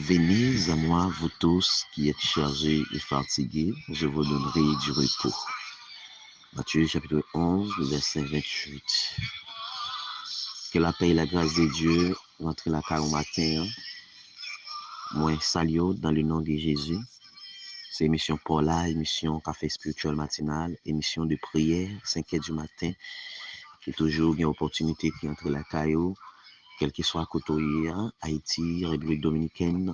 Venez à moi, vous tous qui êtes chargés et fatigués, je vous donnerai du repos. Matthieu chapitre 11, verset 28. Que la paix et la grâce de Dieu rentrent la car au matin. Moi, salut dans le nom de Jésus. C'est émission Paula, émission Café Spirituel Matinal, émission de prière, 5h du matin, qui toujours une opportunité qui entre la caillou, quel que soit côté Haïti, République Dominicaine,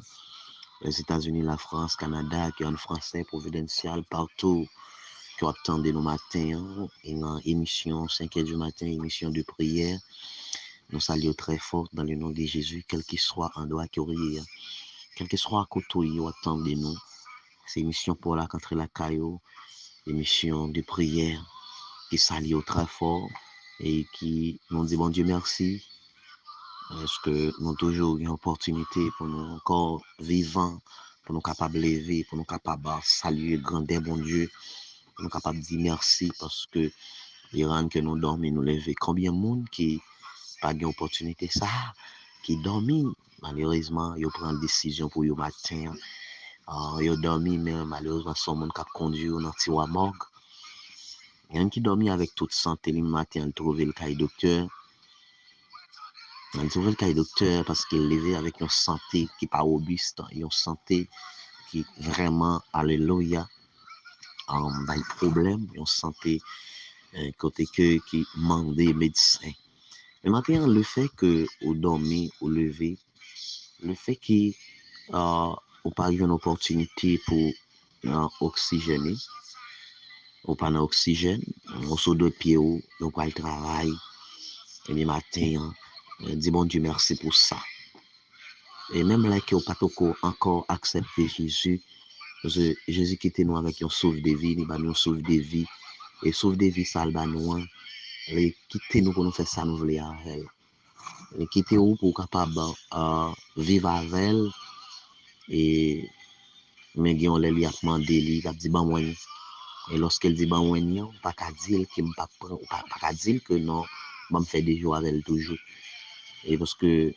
les États-Unis, la France, Canada, qui est en français, providential, partout, qui attendent nos matins, une émission 5h du matin, émission de prière. Nous saluons très fort dans le nom de Jésus, quel qu'il soit endroit qui aurait, quel que soit à côté, attendez nous. C'est émission pour la contre la caillou, émission de prière qui salue très fort et qui nous dit bon Dieu merci. Parce que nous avons toujours une opportunité pour nous encore vivants, pour nous capables de lever, pour nous capables de saluer grandeur bon Dieu, pour nous capables de dire merci parce que les rangs que nous dormons, nous lever. Combien de monde qui n'a pas d'opportunité ça, qui dorment, malheureusement, ils prennent une décision pour le matin. Ils dorment, mais malheureusement, son monde qui a conduit dans le morgue. Il y a un qui dormit avec toute santé le matin, il trouve le cahier docteur. Il trouve le cahier docteur parce qu'il levé avec une santé qui n'est pas robuste, une santé qui vraiment, alléluia, a des problèmes, une santé côté que qui manque des médecins. Le matin, le fait que vous dormez, vous levez, le fait que vous pas eu une opportunité pour oxygéner, ou pas d'oxygène, on saute de pied, on va le travail, et le matin, dis bon Dieu merci pour ça. Et même là que vous pas encore accepté Jésus, parce que Jésus qui était nous avec un sauve de vie, il va nous sauve de vie, et sauve de vie, ça va nous, et quitter nous pour nous faire ça, nous voulons avec elle. Et quitter nous pour capable vivre avec elle, et mais on lui a demandé, il a dit bon moi. Et lorsqu'elle dit bon moi, pas qu'à dire qu'il me pas qu'à dire que non, me fait des jours avec elle toujours. Et parce que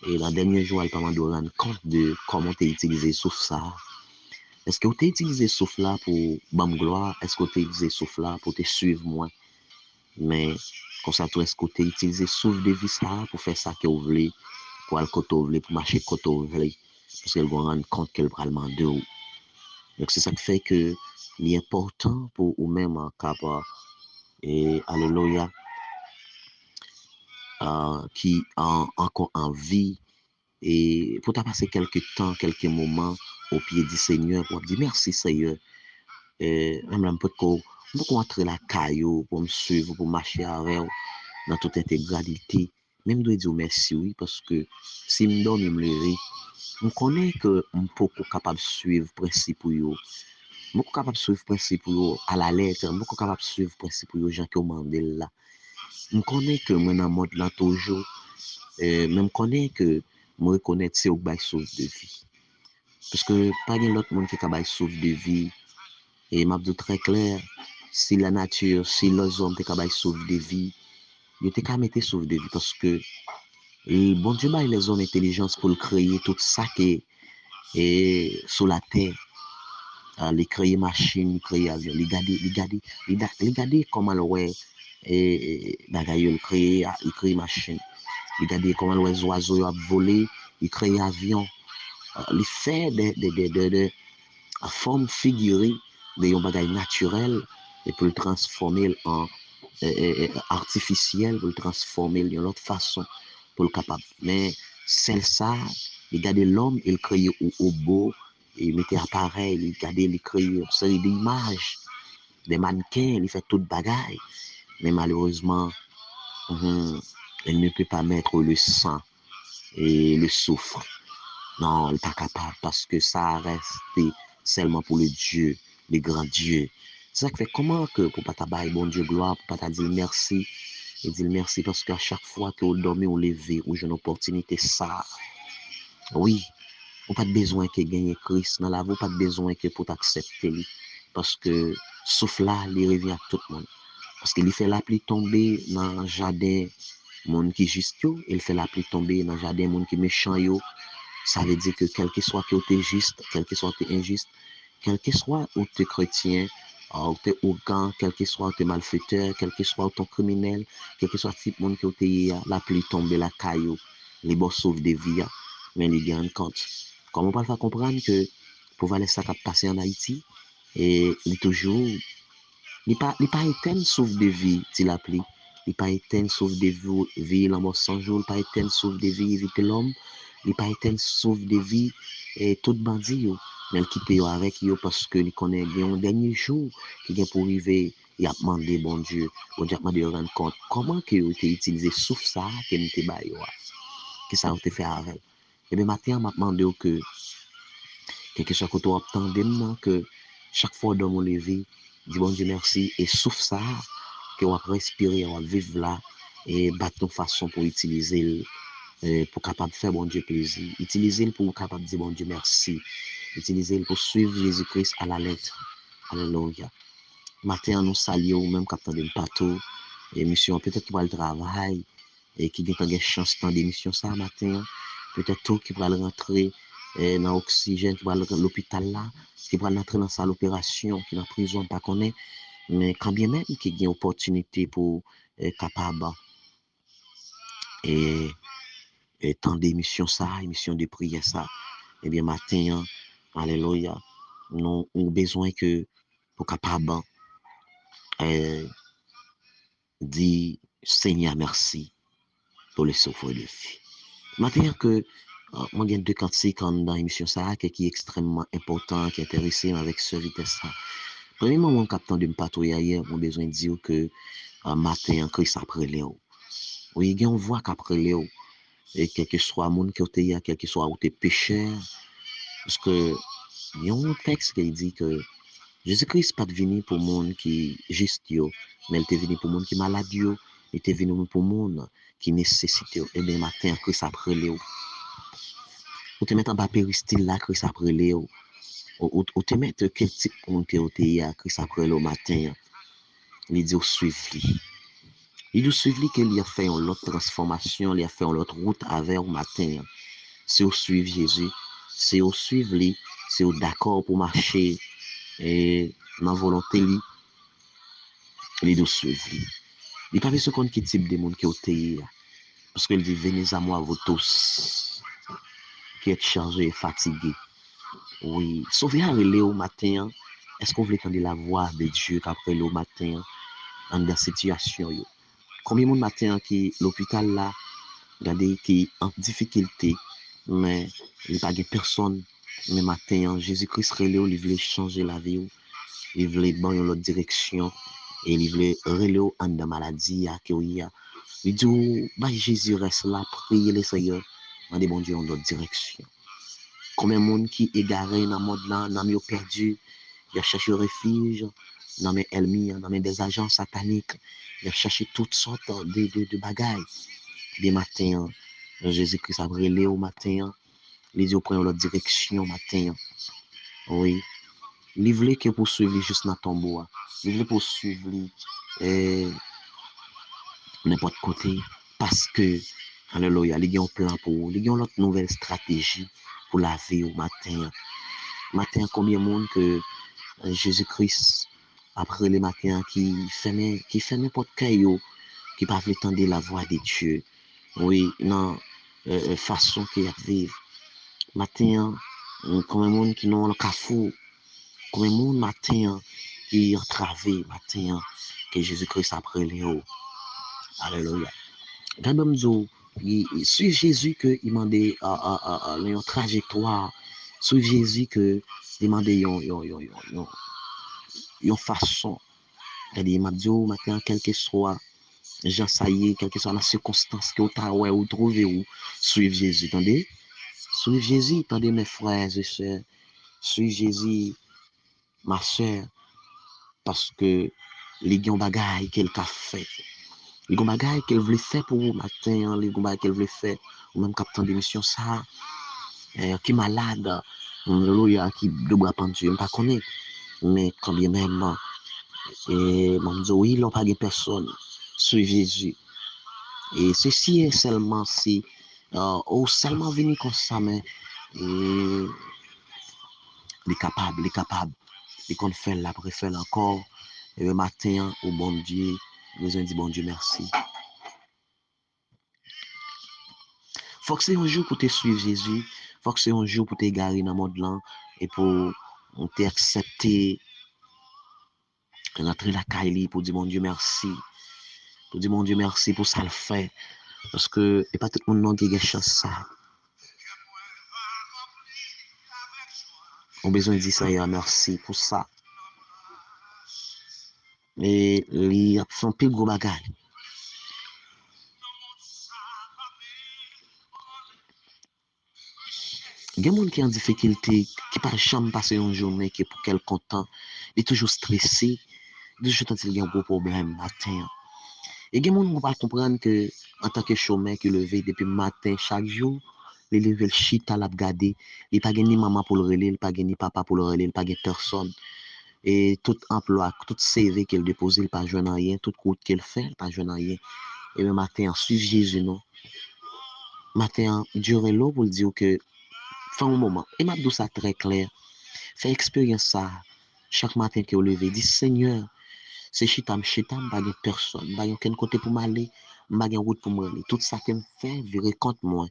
et la dernière jour, elle pas de rendre compte de comment tu utilisé souffle ça. Est-ce que tu as utilisé souffle là pour bam gloire? Est-ce que tu as utilisé souffle là pour te suivre moi? Mais comme ça, est-ce que tu as utilisé souffle de vie ça pour faire ça que vous voulez, pour aller côté vous voulez, pour marcher côté vous voulez? Parce qu'elle va rendre compte qu'elle va demander de vous. Donc c'est ça qui fait que il est important pour vous-même capable et alléluia qui encore en vie et pour t'as passé quelques temps, quelques moments au pied du Seigneur pour dire merci Seigneur. Même là, pour entrer la caillou, pour me suivre, pour marcher avec dans toute intégralité. Même de dire merci, oui, parce que si je donne, je me lever, je connais que je suis capable de suivre le principe. Je suis capable de suivre le principe à la lettre, je suis capable de suivre le principe aux gens qui ont demandé là. Je connais que je suis dans le mode là toujours. Même connais que je reconnais que c'est au bail sauve de vie. Parce que pas l'autre monde qui est capable de sauve de vie. Et m'a dit très clair, si la nature, si les hommes étaient capables de sauver des vies, ils étaient capables de sauver des vies parce que le bon Dieu a les hommes intelligence pour créer tout ça qui est sur la terre. Les créer machines, les créer avions, les garder comment le ouais et il crée machine. Les garder comment les oiseaux a volé, il crée avion. Les fait de forme figurée de un bagage naturel et pour le transformer en artificiel, pour le transformer d'une autre façon pour le capable. Mais celle ça, il garde l'homme, il crée au beau, il mettait appareil, il garde, il crée une série d'images, des mannequins, il fait tout bagage. Mais malheureusement, il ne peut pas mettre le sang et le souffle. Non, il n'est pas capable parce que ça reste seulement pour le Dieu, le grand Dieu. C'est ça qui fait comment que pour pas tabailler bon Dieu gloire, pour pas dire merci, et dire merci parce qu'à chaque fois que vous dormez ou levez, ou j'ai une opportunité ça, oui, vous pas besoin que gagne Christ dans la vie, pas besoin que pour t'accepter lui, parce que souffle là, il revient à tout le monde. Parce qu'il fait la pluie tomber dans le jardin, monde qui juste yo, il fait la pluie tomber dans le jardin, monde qui méchant yo. Ça veut dire que quel que soit que tu es juste, quel que soit que tu es injuste, quel que soit où tu es chrétien, ou tu es ougan, quel que soit où tu es malfaiteur, quel que soit où tu es criminel, quel que soit le type de monde que tu es, la pluie tombe, la caillou, les boss sauvent des vies, mais les gagnent compte. Comment on peut faire comprendre que pour voir ça qui passer en Haïti, et il toujours, il pas éteint sauve des vies, il appelé. Il pas éteint sauve des vies, la mort sans jour, il pas éteint sauve des vies, éviter l'homme, il pas éteint sauve des vies, et tout bandit, mais il quitte avec eux parce que il connaît un dernier jour qui vient pour arriver, il a demandé, bon Dieu a demandé de rendre compte, comment que vous avez utilisé sauf ça, que nous te baillé, que ça a été fait avec. Et bien, matin, m'a demandé que, quelque chose que tu attends que chaque fois dans mon lever, dis bon Dieu merci, et sauf ça, que on va respirer, on va vivre là, et battre nos façons pour utiliser, pour capable faire bon Dieu plaisir. Utiliser pour capable dire bon Dieu merci. Utiliser pour suivre Jésus-Christ à la lettre. Alléluia. Matin, nous saluons, même quand on est partout, et mission, peut-être qu'il va le travail, et qui a une chance dans d'émission ça matin, peut-être tout qui va rentrer dans l'oxygène, qui va l'hôpital là, qui va rentrer dans sa l'opération, qui est en prison, pas connaît, mais quand bien même qui a une opportunité pour être capable et, et tant d'émissions ça, émission de prière ça, et bien matin, alléluia, nous avons besoin que pour capable dire Seigneur merci pour les souffres de vie. Maintenant que moi j'ai deux cantiques dans l'émission ça qui est extrêmement important, qui est intéressé avec ce vitesse ça. Premièrement, mon capitaine de me patrouiller hier, j'ai besoin de dire que matin, Christ après Léo. Oui, il y a une voix qu'après Léo. Et quel que soit le monde qui est, quel que soit où tu es pécheur, parce que il y a un texte qui dit que Jésus-Christ n'est pas venu pour le monde qui est juste, mais il est venu pour le monde qui est malade, il est venu pour le monde qui nécessite. Et bien, matin, Christ après Léo. Ou te mettre en bas péristyle là, Christ après Léo. Ou te mettre quel type de monde qui est, Christ après Léo matin. Il dit, suivre. Il dit, suivre qu'il a fait une autre transformation, il a fait une autre route avec au matin. C'est au suivre Jésus, c'est au suivre lui, c'est au d'accord pour marcher et dans la volonté lui, il doit suivre lui. Il n'y a pas besoin de quel type de monde qui est au pays. Parce qu'il dit, venez à moi, vous tous, qui êtes chargés et fatigués. Oui, sauvez le au matin. Est-ce qu'on veut entendre la voix de Dieu qu'après le matin, dans la situation? Combien de monde matin qui l'hôpital là, regardez, qui est en difficulté, mais il n'y a pas de personne. Mais matin, Jésus-Christ relève, il voulait changer la vie, il voulait dans une autre direction, et il voulait relève en de maladie, il dit, bah, Jésus reste là, priez le Seigneur, dans des bons Dieu en d'autres directions. Combien de monde qui est égaré dans le monde là, dans le perdu, il a cherché refuge, dans mes ennemis, dans des agents sataniques, il a cherché toutes sortes de bagailles. Des matins, Jésus-Christ a brûlé au matin, les yeux prennent l'autre direction au matin. Oui, il voulait que poursuivre juste dans ton bois. Il voulait poursuivre n'importe côté parce que, alléluia, il y a un plan pour vous, il y a une nouvelle stratégie pour la vie au matin. Matin, combien de monde que Jésus-Christ, après le matin, qui fait n'importe quel qui ne peut pas entendre la voix de Dieu. Oui, non, façon qu'il a vivre. Matin, comme un monde qui n'ont le cafou, comme un monde matin qui a travé, matin, que Jésus-Christ après les hauts. Alléluia. Quand même, suivre Jésus que il m'a dit une trajectoire, suivre Jésus que il m'a dit une façon. C'est-à-dire, il m'a dit, matin, quel que soit Jean Saillé, quelle que soit la circonstance que vous trouvez ou suivre Jésus, attendez? Suivre Jésus, attendez mes frères et sœurs, suivre Jésus, ma sœur, parce que les gens bagaille qu'elle a fait, les gens bagaille qu'elle voulait faire pour vous matin, les gens bagaille qu'elle voulait faire, ou même capitaine d'émission ça, qui est malade, qui doit prendre Dieu, je ne pas connaître, mais quand bien même, et mon Dieu, oui, il n'a pas de personne, suivre Jésus. Et ceci est seulement si, ou seulement venir comme ça, mais Et il est capable. Et qu'on fait là, après faire encore. Et le matin, au bon Dieu, nous avons dit bon Dieu merci. Faut que c'est un jour pour te suivre Jésus. Faut que c'est un jour pour te garer dans le monde là. Et pour t'accepter, rentrer la caille pour dire mon Dieu merci. Pour dire mon Dieu merci pour ça le fait. Parce que, et pas tout le monde qui a chance ça. On a besoin de dire ça, merci pour ça. Et ils font plus gros bagages. Il y a des gens qui ont en difficulté, qui ne peuvent jamais passer une journée, qui pour quel content, il est toujours stressé, il est toujours il y a un gros problème matin. Et il y a des gens qui ne peuvent pas comprendre que, en tant que chômeur qui levé depuis le matin, chaque jour, il levé le chita, l'a regardé, il n'a pas ni maman pour le relais, il n'a pas ni papa pour le relais, il n'a pas personne. Et tout emploi, tout CV qu'il dépose, il n'a pas joué rien, toute route qu'il fait, il n'a pas joué rien. Et le matin, suivre Jésus, non. Matin, Dieu est là pour dire que, fin un moment, et m'a dit ça très clair, fais expérience ça, chaque matin que vous levez, dis Seigneur, c'est chitam, pas de personne, pas aucun côté pour m'aller, pas de route pour m'aller, tout ça que me fait, virer contre moi.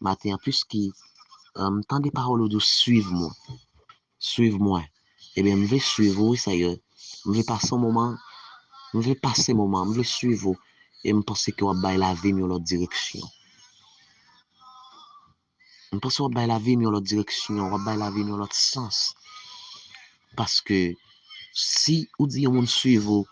Matin, puisqu'il tant des paroles de suivre moi, et bien, je vais suivre, ça y est, je vais passer un moment, je vais passer un moment, je vais suivre, et je pense que va bailler la vie dans l'autre direction. Je pense que va bailler la vie dans l'autre direction, va bailler la vie dans l'autre sens. Parce que si vous dites que vous suivez, vous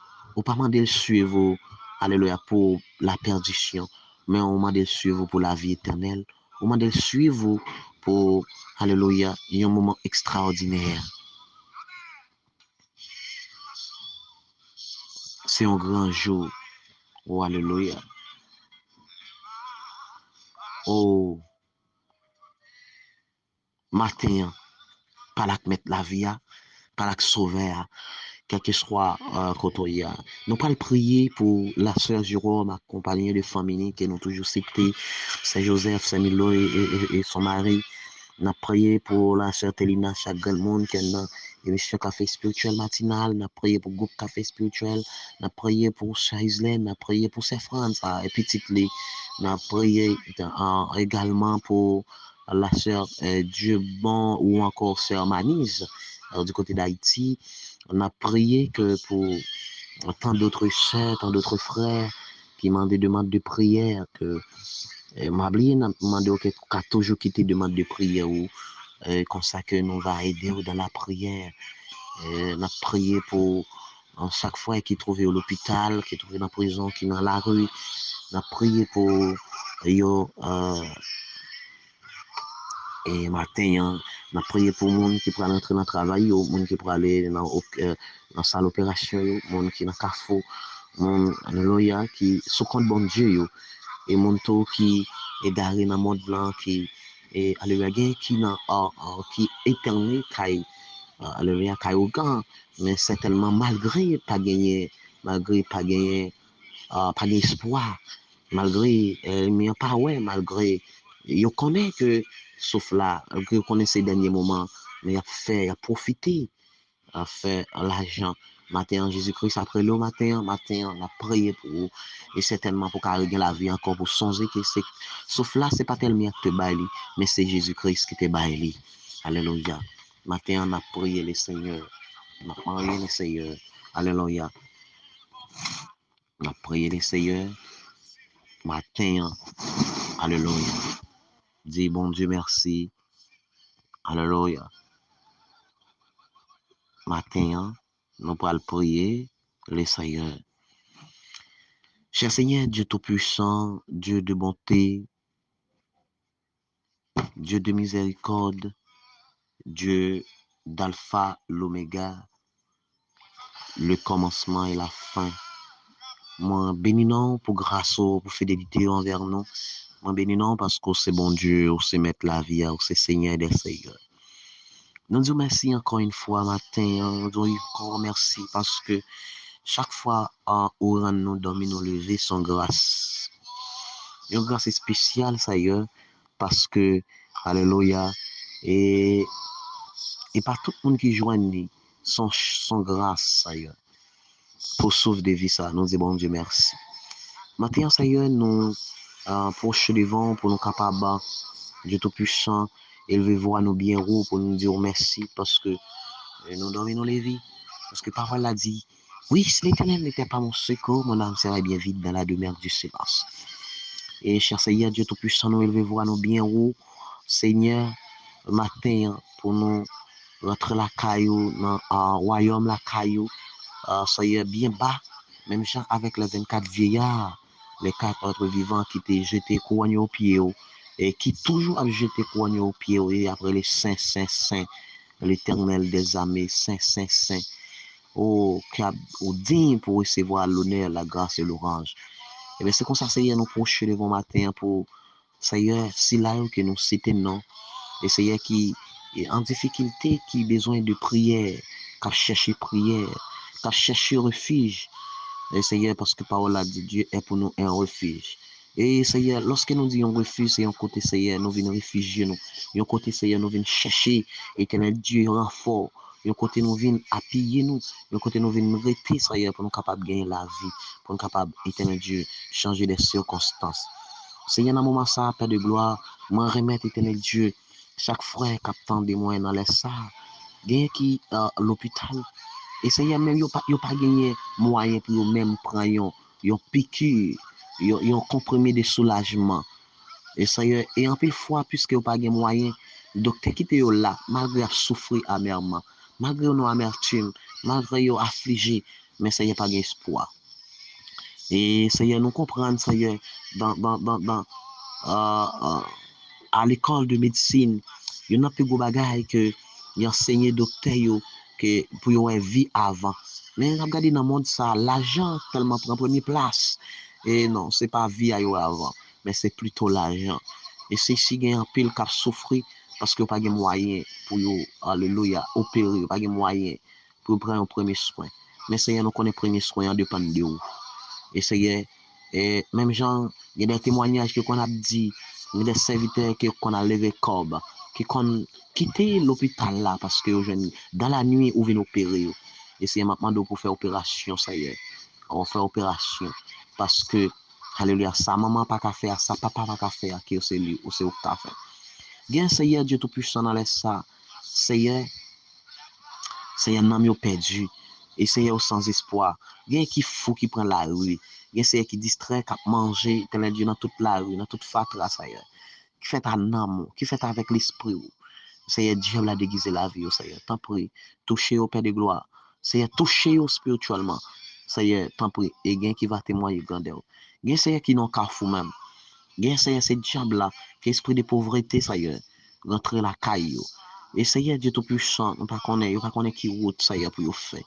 pas demander de suivre, alléluia, pour la perdition, mais on demande de suivre pour la vie éternelle. On demande de suivre pour, alléluia, un moment extraordinaire. C'est un grand jour. Oh, alléluia. Oh, matin, pas la mettre la vie, pas la sauver, quel que soit côté. Nous pas le prier pour la sœur Jérôme, accompagnée de famille qui nous toujours cité, Saint Joseph, Saint Milo et son mari. Nous prié pour la sœur Télina, chaque grand monde qui est dans l'émission Café Spirituel matinal. Nous prié pour le groupe Café Spirituel. Nous prié pour Sœur Islaine. Nous prié pour Sœur France et petite Lee. Nous prié également pour la sœur Dieu bon ou encore sœur Manise du côté d'Haïti. On a prié que pour tant d'autres sœurs, tant d'autres frères qui m'ont des demandes de prière, que m'a oublié, n'a demandé qu'à toujours quitter demande de prière ou comme ça que nous va aider dans la prière. On a prié pour chaque fois qui trouvé à l'hôpital, qui trouvé dans la prison, qui dans la rue. On a prié pour yo et matin, on a prié pour les gens qui pourraient entrer dans le travail, les gens qui pourraient aller dans la salle d'opération, les gens qui sont dans le café, les gens qui sont contre bon Dieu, et les gens qui sont garés dans le monde blanc, qui est qui éternel, qui est au mais certainement malgré pas gagné, pas d'espoir, malgré, mais pas ouais, malgré, je connais que, sauf là, que je connais ces derniers moments, mais il a profité, a fait l'argent. Matin, Jésus-Christ, après le matin, on a prié pour vous, et certainement pour carrément la vie encore, pour songer que c'est, sauf là, c'est pas tellement que te baille, mais c'est Jésus-Christ qui te baille. Alléluia. Matin, on a prié le Seigneur. On a prié le Seigneur. Alléluia. On a prié le Seigneur. Matin, alléluia. Dis bon Dieu merci. Alléluia. Matin, nous allons prier le Seigneur. Cher Seigneur, Dieu Tout-Puissant, Dieu de bonté, Dieu de miséricorde, Dieu d'Alpha, l'Oméga, le commencement et la fin. Moi, bénissons pour grâce, pour fidélité envers nous. Moi, bénissons parce que c'est bon Dieu, c'est mettre la vie, c'est Seigneur des Seigneurs. Nous disons merci encore une fois matin. Nous disons encore merci parce que chaque fois où nous dormir, nous lever sans grâce. Une grâce spéciale, ça y est, parce que, alléluia, Et, et par tout le monde qui joigne son grâce, Seigneur, pour sauver des vies, ça. Nous disons, bon Dieu, merci. Maintenant, Seigneur, nous proches devant pour nous capables, Dieu Tout-Puissant, élever voix nous bien haut pour nous dire merci parce que nous dormons les vies. Parce que parole a dit, oui, si l'Éternel n'était pas mon secours, mon âme serait bien vide dans la demeure du silence. Et cher Seigneur, Dieu Tout-Puissant, nous élever voix nous bien haut, Seigneur, matin, pour nous rentrer la caillou, dans le royaume la caillou, Seigneur, bien bas, même genre avec les 24 vieillards, les 4 autres vivants qui étaient jetés couronne au pied, et qui toujours ont jeté couronne au pied, et après les saints, saints, saints, l'Éternel des armées, saints, saints, saints, au digne pour recevoir l'honneur, la grâce et l'orange. Et bien c'est comme ça, Seigneur, nous proches le bon matin pour, Seigneur, si là que nous c'était non, et Seigneur qui est en difficulté, qui a besoin de prière, qui a cherché prière, qui a cherché refuge. Et Seigneur, parce que parole a dit, Dieu est pour nous un refuge. Et Seigneur, lorsque nous disons refuge, c'est un côté Seigneur, nous venons réfugier nous. Un côté Seigneur, nous venons chercher, éternel Dieu, renfort. Un côté nous venons appuyer nous. Un côté nous venons rester Seigneur pour nous capables de gagner la vie. Pour nous capables, éternel Dieu, changer les circonstances. Seigneur, dans le moment ça, Père de gloire, moi remettre éternel Dieu, chaque frère captant des moyens dans les salles, gagne qui l'hôpital. Et Seigneur, même, yo pas gagné moyen pour eux même prendre yon piqûre, yon comprimé de soulagement. Et Seigneur, et en pile fois, puisque yo pas gagné moyen, le docteur qui était là, malgré souffrir amèrement, malgré nos amertume, malgré yo affligé, mais Seigneur, pas gagné espoir. Et Seigneur, nous comprenons, Seigneur, à l'école de médecine, il y a plus de bagaille que y enseigné docteur yo que pour yon vie avant. Mais regardez dans le monde ça, l'argent tellement prend première place. Et non, c'est pas vie à yo avant, mais c'est plutôt l'argent. Et c'est si gagne un pile qui souffrir parce que pas de moyen pour yo alléluia opérer, pas de moyen pour prendre un premier soin. Mais Seigneur nous connaît premier soin dépend de où. Et Seigneur, et même gens, il y a des témoignages que qu'on a dit, il y a des serviteurs que qu'on a levé corps, qui qu'on quitté l'hôpital là parce que dans la nuit où vient opérer. Et c'est maintenant pour faire opération, ça y est. On fait opération parce que alléluia, sa maman pas qu'à faire, sa papa pas qu'à faire, qui c'est lui ou c'est au qu'à faire. Bien Seigneur Dieu tout puissant dans les ça. Seigneur n'a perdu. Et Seigneur sans espoir. Bien qui fou qui prend la rue. Bien Seigneur qui distrait, qui manger, tel Dieu dans toute la rue, dans toute fatra, Seigneur. Qui fait un amour, qui fait avec l'esprit. Seigneur Dieu l'a déguisé la vie, Seigneur. T'en prie, touchez au Père de gloire. Seigneur, touchez au spirituellement. Seigneur, t'en prie, et gain qui va témoigner grandeur. Gain Seigneur qui n'ont qu'à fou même. Gain Seigneur, c'est diable là, qui esprit de pauvreté, Seigneur. Rentrer la caillou. Et Seigneur Dieu Tout-Puissant, nous ne pas connaître qui route, Seigneur, pour faire.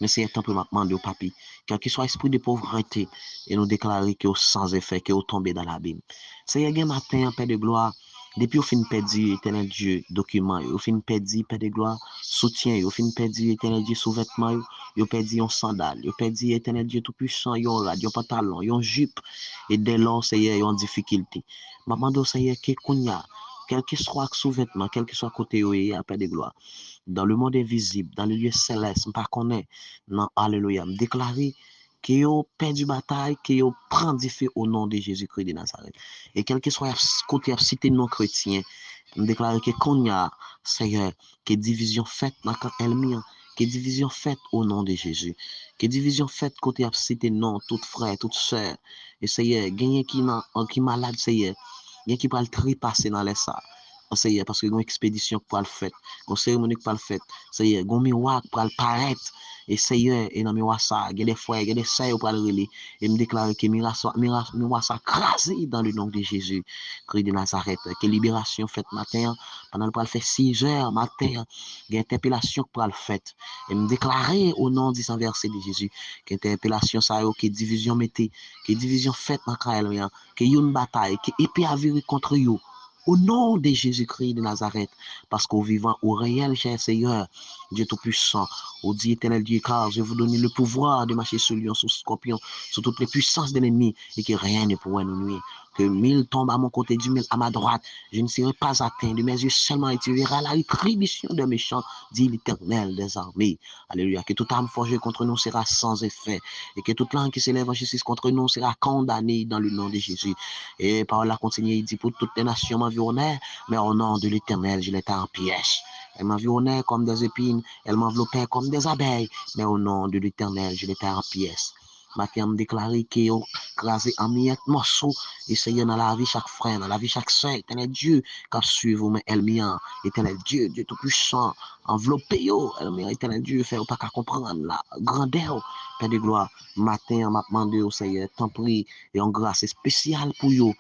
Mais Seigneur, tant pis, demandé au papi, quel que soit esprit de pauvreté, et nous déclarer que sans effet, que vous tombez dans l'abîme. Seigneur, un matin, Père de gloire, depuis au fin perdu, éternel Dieu, document, au fin perdu, Père de gloire, soutien, au fin perdu, éternel Dieu, sous-vêtement, au perdu un sandal, au perdu, éternel Dieu Tout-Puissant, un rad, un pantalon, un jupe, et dès lors, Seigneur, en difficulté. Maman, Seigneur, qu'on y a, quel que soit sous-vêtement, quel que soit côté où il y a Père de gloire, dans le monde invisible, dans le lieu céleste, pas connaît, non, alléluia, me déclarer que yo perdu bataille, que yo prend feu au nom de Jésus-Christ de Nazareth. Et quel que soit côté cité non chrétien, me déclarer que qu'on y a, Seigneur, que division faite dans elle que division faite au nom de Jésus, que division faite côté cité non, tout frère, toute sœur, et Seigneur, gagner qui malade, Seigneur, gagner qui va le tripasser dans les ça. Seigneur, parce que une expédition pour le faire, une cérémonie pour le faire, Seigneur, un miracle pour le paraître, et Seigneur, et dans le miroir ça, il y a des frères, il y a des sœurs pour le relais, et me déclarer que miroir ça crasé dans le nom de Jésus, Christ de Nazareth, que libération faite matin, pendant le faire 6 heures matin, il y a interpellation pour le faire, et me déclarer au nom du verset de Jésus, que interpellation ça, que division mettez, que division faite dans le que y a une bataille, que épée à virer contre eux. Au nom de Jésus-Christ de Nazareth, parce qu'au vivant, au réel, cher Seigneur, Dieu Tout-Puissant. Au dit éternel Dieu, car je vous donne le pouvoir de marcher sur lion, sur scorpion, sur toutes les puissances de l'ennemi, et que rien ne pourra nous nuire. Que 1000 tombent à mon côté, 10 000 à ma droite, je ne serai pas atteint. De mes yeux seulement, et tu verras la rétribution des méchants, dit l'Éternel des armées. Alléluia. Que toute arme forgée contre nous sera sans effet, et que toute langue qui s'élève en justice contre nous sera condamnée dans le nom de Jésus. Et par là, continue, il dit, pour toutes les nations m'environnaient, mais au nom de l'Éternel, je l'étais en pièces. Elles m'environnaient comme des épines, elles m'enveloppaient comme des abeilles, mais au nom de l'Éternel, je l'étais en pièces. Matin, me déclaré qu'ils ont crasé en miettes morceaux, et Seigneur, dans la vie chaque frère, dans la vie chaque soeur, éternel Dieu, qui suivre, mais elle mien, éternel Dieu, Dieu Tout-Puissant, enveloppé, elle mien, éternel Dieu, fait pas qu'à comprendre la grandeur, Père de gloire. Matin, m'a demandé au Seigneur, t'en prie, et en grâce spéciale pour vous.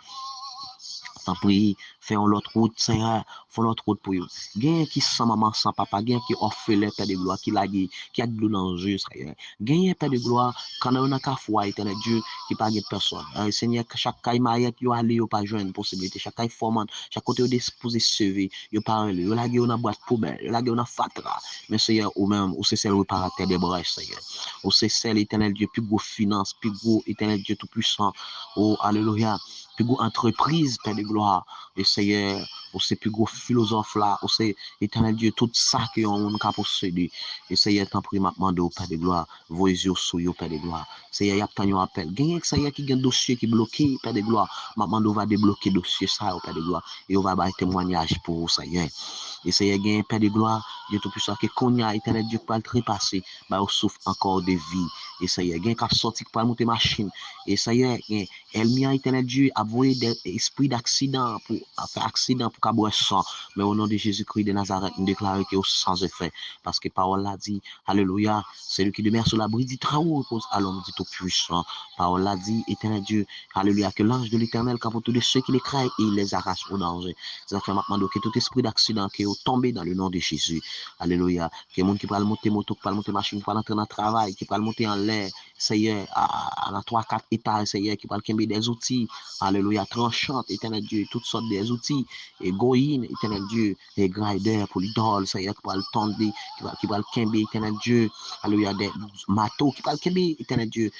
T'en prie, faisons l'autre route, Seigneur, faisons l'autre route pour eux. Gain qui sans maman, sans papa, gain qui offre le Père de gloire, qui a de l'eau dans le jeu, Seigneur. Gain Père de gloire, quand on a qu'à foi, éternel Dieu, qui pas de personne. Seigneur, chaque caille maillette, yo aller, yo pas jouer une possibilité. Chaque caille formante, chaque côté, yo disposé sauver, yo parler, yo lagé, on a boîte poubelle, yo lagé, on a fatra. Mais Seigneur, ou même, ou c'est celle réparateur des brèches, Seigneur. Ou c'est celle, éternel Dieu, plus gros finance, plus gros, éternel Dieu tout-puissant. Oh, alléluia. Plus gros entreprise, Père de gloire. Et Seigneur, ou c'est plus gros philosophe là, ou c'est éternel Dieu, tout ça que on a possédé. Et Seigneur, t'en prie, m'a demandé au Père de gloire, vos yeux sous yo, Père de gloire. Seigneur, y a tant yon appel. Gagne Seigneur qui gagne dossier qui bloqué, Père de gloire. M'a demandé, on va débloquer dossier ça, au Père de gloire. Et on va avoir témoignage pour vous, Seigneur. Et Seigneur, gagne Père de gloire, Dieu tout-puissant, que qu'on y a, éternel Dieu, pour le trépasser, bah, on souffre encore de vie. Et Seigneur, gagne qu'à sortir pour monter machine. Et Seigneur, elle m'a éternel Dieu, a voyé des esprits d'accident pour faire accident pour qu'à sang. Mais au nom de Jésus-Christ de Nazareth, nous déclarons que sans effet. Parce que parole l'a dit, alléluia, c'est lui qui demeure sur l'abri du travail, repose à l'homme dit tout puissant. Parole l'a dit, éternel Dieu, alléluia, que l'ange de l'éternel, quand tous ceux qui les craignent, il les arrache au danger. C'est fait maintenant que tout esprit d'accident qui est tombé dans le nom de Jésus. Alléluia. Que les gens qui peuvent monter moto, qui peuvent monter machine, qui peuvent entrer dans le travail, qui peuvent monter en l'air, Seigneur, à 3-4 étages, Seigneur, qui peuvent tomber des outils, alléluia, tranchantes, éternel Dieu, toutes sortes des outils, et goïne, éternel Dieu, et grinder pour l'idole, Seigneur, qui peuvent tomber, qui peuvent tomber, éternel Dieu, alléluia, des matos, qui peuvent tomber, éternel Dieu,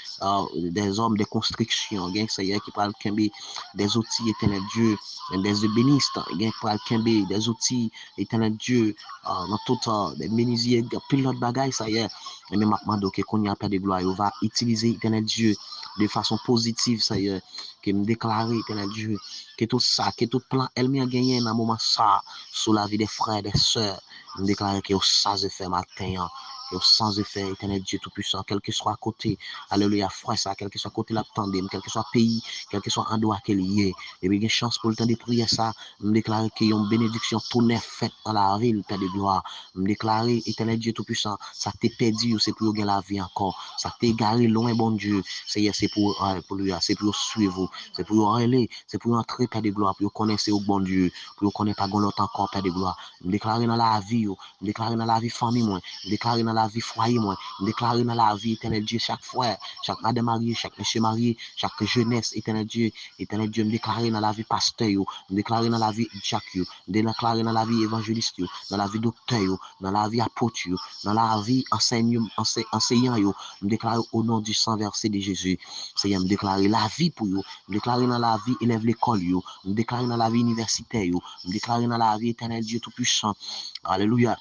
des hommes de construction, Seigneur, qui peuvent tomber des outils, éternel Dieu, des ébénistes, qui peuvent tomber des outils, éternel Dieu, dans tout des menuisiers, pilote bagaille, Seigneur, et même maintenant, qu'on y a pas de gloire, on va utiliser, éternel Dieu, de façon positive, Seigneur, que me déclarer, éternel Dieu, que tout ça, que tout plan, elle m'a gagné dans un moment ça, sur la vie des frères, des sœurs, me déclarer que sans effet matin, que sans effet, éternel Dieu tout-puissant, quel que soit à côté, alléluia, frère ça, quel que soit à côté la tandem, quel que soit pays, quel que soit endroit qu'il y ait, et bien, il y a chance pour le temps de prier ça, me déclarer qu'il y a une bénédiction tout neuf faite dans la ville, Père de gloire, me déclarer, éternel Dieu tout-puissant, ça t'est perdu, c'est pour gagner la vie encore, ça t'est égaré loin, bon Dieu, c'est pour lui, c'est pour suivre, c'est pour aller, c'est pour entrer, Père de gloire, pour connaître au bon Dieu, pour connaître pas l'autre encore, Père de gloire, me déclarer dans la vie, me déclarer dans la vie famille, moi, me déclarer dans la vie foyer, moi, me déclarer dans la vie, éternel Dieu, chaque frère, chaque madame mariée, chaque monsieur marié, chaque jeunesse, éternel Dieu, me déclarer dans la vie pasteur, me déclarer dans la vie Jacques, me déclarer dans la vie évangéliste, dans la vie docteur, dans la vie apôtre, dans la vie enseignant, me déclarer au nom du sang versé de Jésus. Seigneur, me déclarer la vie pour vous, me déclarer dans la vie élève l'école, me déclarer dans la vie universitaire, me déclarer dans la vie éternel Dieu tout-puissant. Alléluia.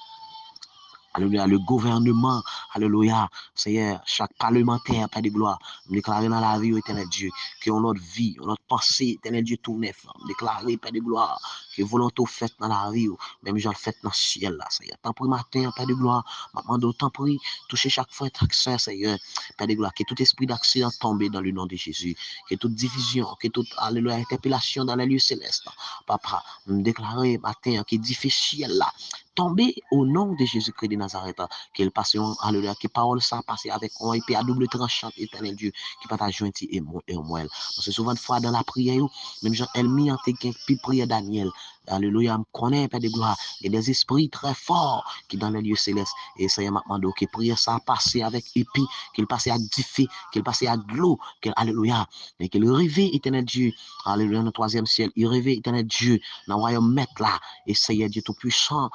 Alléluia, le gouvernement, alléluia, Seigneur, chaque parlementaire, Père de gloire, me déclarer dans la vie, éternel Dieu, que notre vie, notre pensée, éternel Dieu, tout neuf, me déclarer, Père de gloire, que volonté faite dans la vie, même j'en fait dans le ciel, là, Seigneur. Tant pour matin, Père de gloire, m'amende tant pour toucher chaque fois, chaque soeur, Seigneur, Père de gloire, que tout esprit d'accident tombe dans le nom de Jésus, que toute division, que toute, alléluia, interpellation dans les lieux célestes, papa, me déclarer matin, que difficile là, tomber au nom de Jésus-Christ de Nazareth, qu'il passe, alléluia, que parole ça passe avec un épée à double tranchant, éternel Dieu, qui va t'ajouter et moi. Parce que souvent de fois dans la prière, même Jean Elmi en te puis prière Daniel, Alléluia, me connaît, Père de gloire. Il y a des esprits très forts qui dans les lieux célestes. Et Seigneur m'a demandé que prière ça a passé avec épi, qu'il passe à diffé, qu'il passe à glou, alléluia, et qu'il réveille éternel Dieu. Alléluia, dans le troisième ciel, il réveille éternel Dieu dans le royaume maître là. Et Seigneur Dieu Tout-Puissant,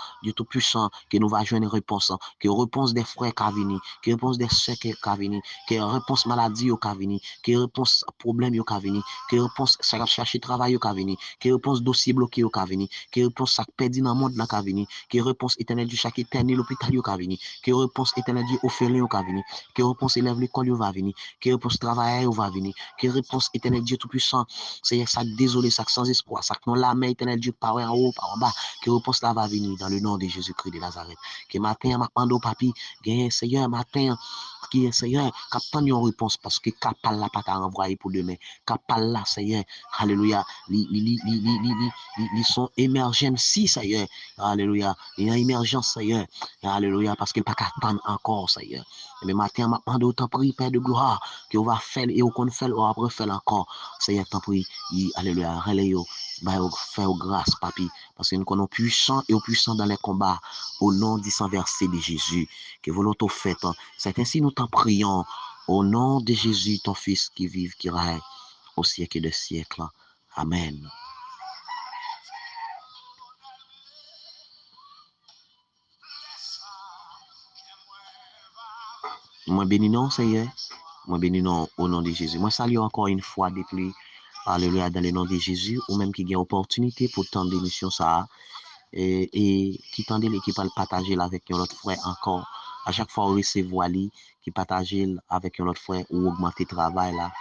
que nous va jouer une réponse, que réponse des frères qui viennent, que réponse des soeurs qui viennent, que réponse maladie qui viennent, que réponse problème qui viennent, que réponse chercher travail qui viennent, que réponse dossier bloqué qui viennent, que réponse ça perdu dans le monde là qui viennent, que réponse éternel Dieu chaque éternel hôpital qui viennent, que réponse éternel Dieu orphelin qui viennent, que réponse élève l'école va venir, que réponse travail va venir, que réponse éternel Dieu Tout-Puissant, c'est ça désolé, ça sans espoir, ça non la main éternel Dieu par en haut, par en bas, que réponse là va venir dans le nom de Jésus-Christ de Nazareth. Que matin, m'a demandé au papi, gagne Seigneur, matin, qui est Seigneur, captant une réponse parce que capal là pas qu'à envoyer pour demain. Capal là, Seigneur, alléluia, ils sont émergents si, Seigneur, alléluia, il y a émergence, Seigneur, alléluia, parce qu'il pas qu'à attendre encore, Seigneur. Mais matin, m'a demandé autant prier, Père de gloire, que on va faire et on fait, on va faire encore, Seigneur, t'en prie, alléluia, relais, faire grâce, papi, parce que nous connaissons puissant et puissant dans les combats, au nom du sang versé de Jésus, que volonté faite. C'est ainsi nous t'en prions, au nom de Jésus, ton Fils qui vive, qui règne au siècle des siècles. Amen. Moi bénis non, Seigneur. Moi bénis non au nom de Jésus. Moi salue encore une fois depuis, alléluia, dans le nom de Jésus, ou même qui a opportunité pour tant d'émissions ça. Et qui tendait l'équipe à le partager avec un autre frère encore. À chaque fois, on recevoir lui, qui partage avec un autre frère ou augmenter le travail là.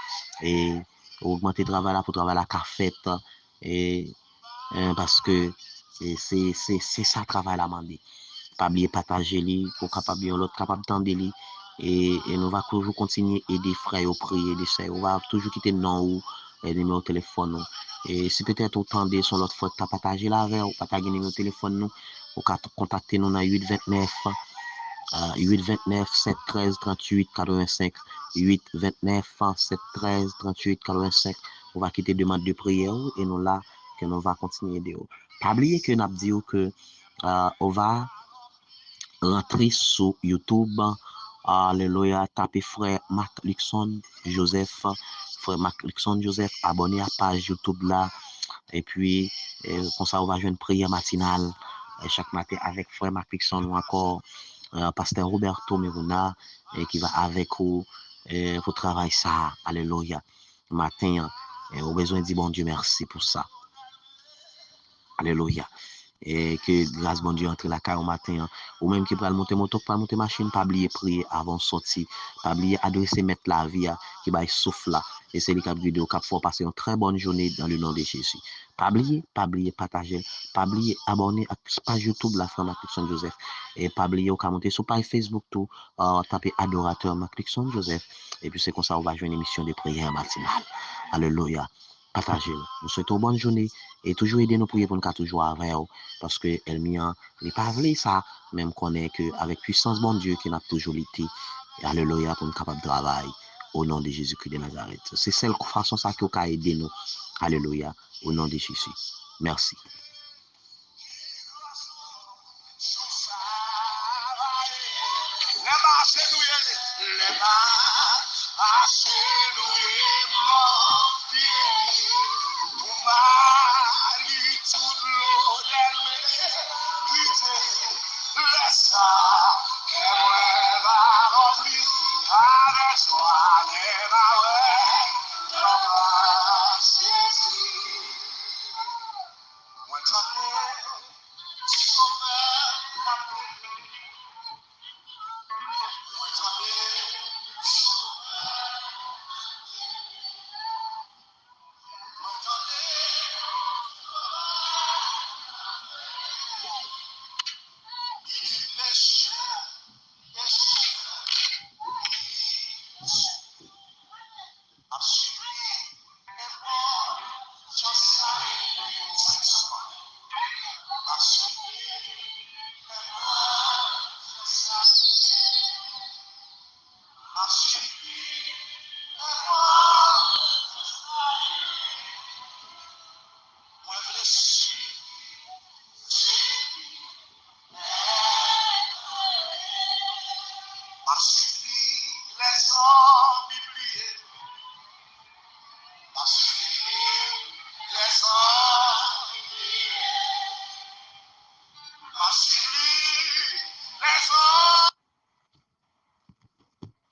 Et augmenter le travail là pour travailler la cafette. Et parce que c'est ça le travail là, mandé. Pas oublier partager lui, pour capable l'autre capable tendre lui. Et nous va toujours continuer à aider frères au prier, des sœurs. On va toujours quitter le nom ou les numéros de téléphone. Et si peut-être autant de son l'autre fois tu as partagé la veille, ou partager numéro de téléphone nous, ou contacter nous dans 829 829 713 38 85 829 713 38 85. On va quitter demande de prière et nous là que nous va continuer de. Pas oublier que nous avons dit que on va rentrer sur YouTube. Alléluia, tapez frère Marc Luxon Joseph, frère Marc Luxon Joseph, abonnez à la page YouTube là. Et puis, comme ça, on va jouer une prière matinale chaque matin avec frère Marc Luxon ou encore pasteur Roberto Meruna qui va avec vous pour travailler ça. Alléluia. Matin, au besoin de dire bon Dieu merci pour ça. Alléluia. Et que grâce bon Dieu entre la car au matin, ou même qui peut monter moto, pas monter machine, pas oublier prier avant de sortir, pas oublier adresser mettre la vie qui va souffle là. Et c'est le cap vidéo cap faut passer une très bonne journée dans le nom de Jésus. Pas oublier partager, pas oublier abonner à la page YouTube la frère Maclixon Joseph et pas oublier au monter sur page Facebook tout taper adorateur Maclixon Joseph et puis c'est comme ça on va jouer une émission de prière matinale. Alléluia. Partagez. Nous souhaitons bonne journée et toujours aider nous prier pour nous toujours avec vous parce que elle n'est pas voulu ça même qu'on est que avec puissance bon Dieu qui n'a toujours été alléluia pour nous capable de travailler au nom de Jésus-Christ de Nazareth. C'est celle façon ça qui a aidé nous. Alléluia au nom de Jésus. Merci.